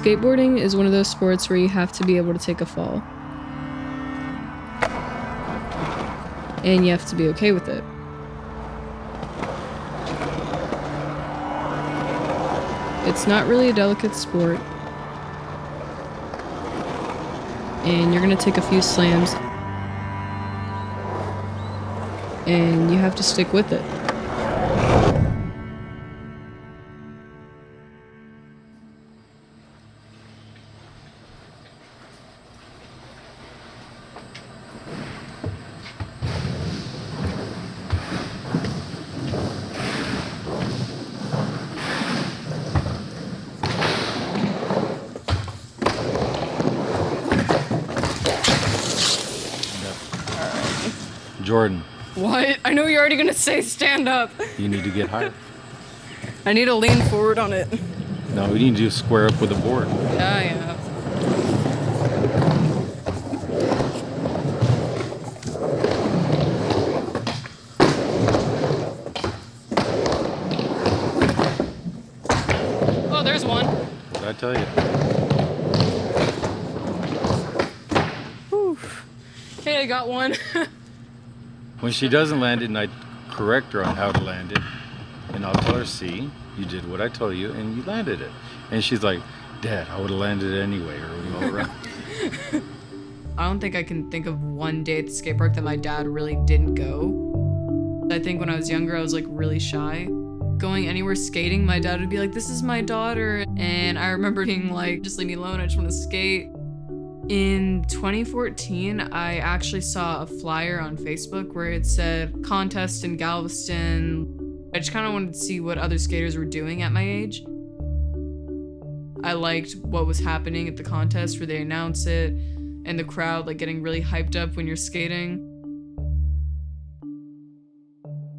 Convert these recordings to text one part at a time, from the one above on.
Skateboarding is one of those sports where you have to be able to take a fall. And you have to be okay with it. It's not really a delicate sport. And you're gonna take a few slams. And you have to stick with it. Jordan. What? I know you're already gonna say stand up. You need to get higher. I need to lean forward on it. No, you need to square up with the board. Yeah. Oh, there's one. What did I tell you? Whew. Hey, I got one. When she doesn't land it, and I correct her on how to land it, and I'll tell her, see, you did what I told you, and you landed it. And she's like, Dad, I would have landed it anyway, or we go around. I don't think I can think of one day at the skate park that my dad really didn't go. I think when I was younger, I was like really shy. Going anywhere skating, my dad would be like, this is my daughter. And I remember being like, just leave me alone, I just want to skate. In 2014, I actually saw a flyer on Facebook where it said contest in Galveston. I just kind of wanted to see what other skaters were doing at my age. I liked what was happening at the contest where they announce it and the crowd like getting really hyped up when you're skating.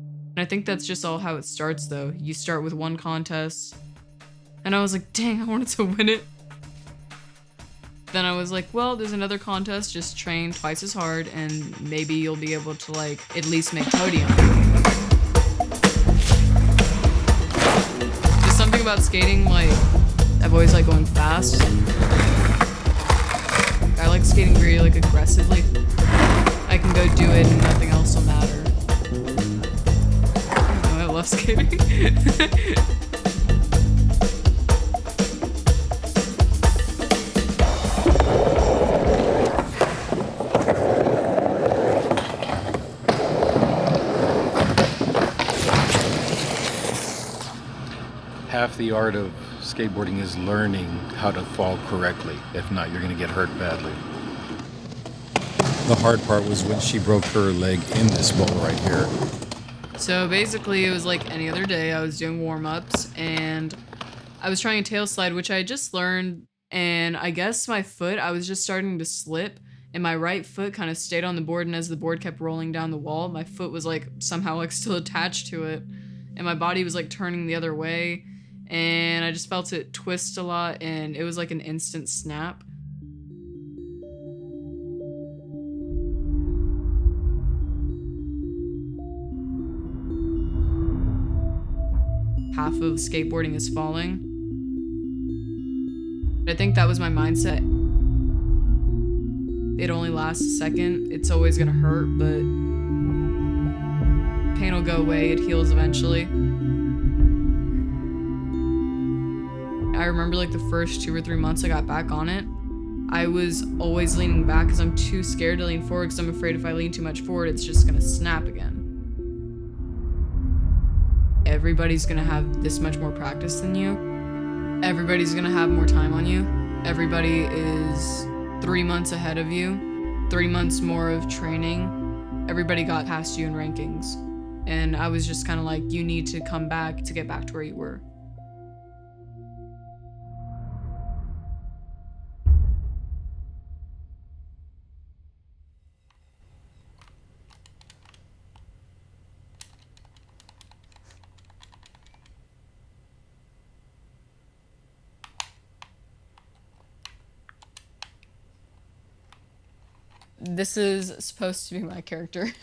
And I think that's just all how it starts though. You start with one contest and I was like, dang, I wanted to win it. Then I was like, well, there's another contest, just train twice as hard and maybe you'll be able to like at least make podium. Just something about skating, like I've always liked going fast. I like skating very like aggressively. I can go do it and nothing else will matter. Oh, I love skating. Half the art of skateboarding is learning how to fall correctly. If not, you're going to get hurt badly. The hard part was when she broke her leg in this bowl right here. So basically it was like any other day. I was doing warm-ups and I was trying a tail slide, which I just learned, and I guess my foot, I was just starting to slip and my right foot kind of stayed on the board, and as the board kept rolling down the wall, my foot was like somehow like still attached to it and my body was like turning the other way. And I just felt it twist a lot, and it was like an instant snap. Half of skateboarding is falling. I think that was my mindset. It only lasts a second. It's always gonna hurt, but pain will go away. It heals eventually. I remember like the first 2 or 3 months I got back on it, I was always leaning back because I'm too scared to lean forward because I'm afraid if I lean too much forward, it's just gonna snap again. Everybody's gonna have this much more practice than you. Everybody's gonna have more time on you. Everybody is 3 months ahead of you, 3 months more of training. Everybody got past you in rankings. And I was just kind of like, you need to come back to get back to where you were. This is supposed to be my character.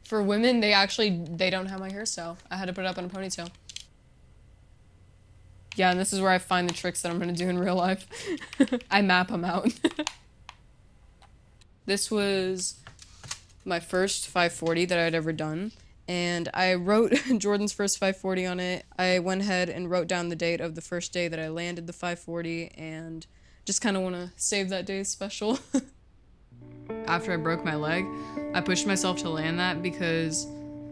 For women, they don't have my hairstyle. I had to put it up in a ponytail. Yeah, and this is where I find the tricks that I'm gonna do in real life. I map them out. This was my first 540 that I'd ever done, and I wrote Jordan's first 540 on it. I went ahead and wrote down the date of the first day that I landed the 540, and just kind of want to save that day special. After I broke my leg, I pushed myself to land that because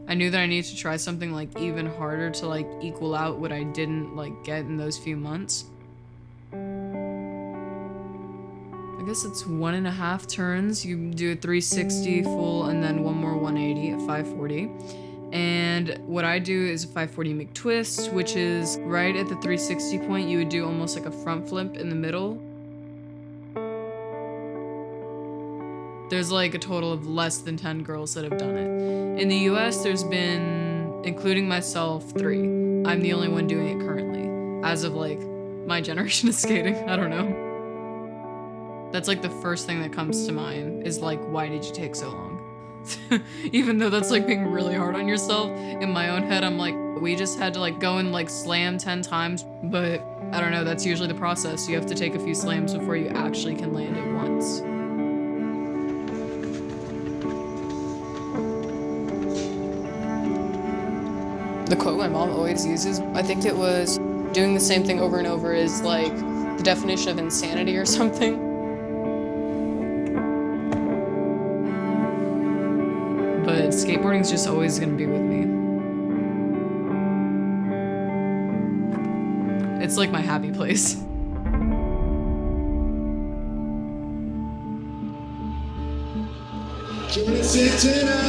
I knew that I needed to try something like even harder to like equal out what I didn't like get in those few months. I guess it's 1.5 turns. You do a 360 full and then one more 180 at 540. And what I do is a 540 McTwist, which is right at the 360 point. You would do almost like a front flip in the middle. There's like a total of less than 10 girls that have done it. In the US, there's been, including myself, 3. I'm the only one doing it currently, as of like my generation of skating. I don't know. That's like the first thing that comes to mind is like, why did you take so long? Even though that's like being really hard on yourself, in my own head, I'm like, we just had to like go and like slam 10 times, but I don't know, that's usually the process. You have to take a few slams before you actually can land it once. The quote my mom always uses, I think it was, doing the same thing over and over is like the definition of insanity or something. But skateboarding's just always gonna be with me. It's like my happy place. Santana.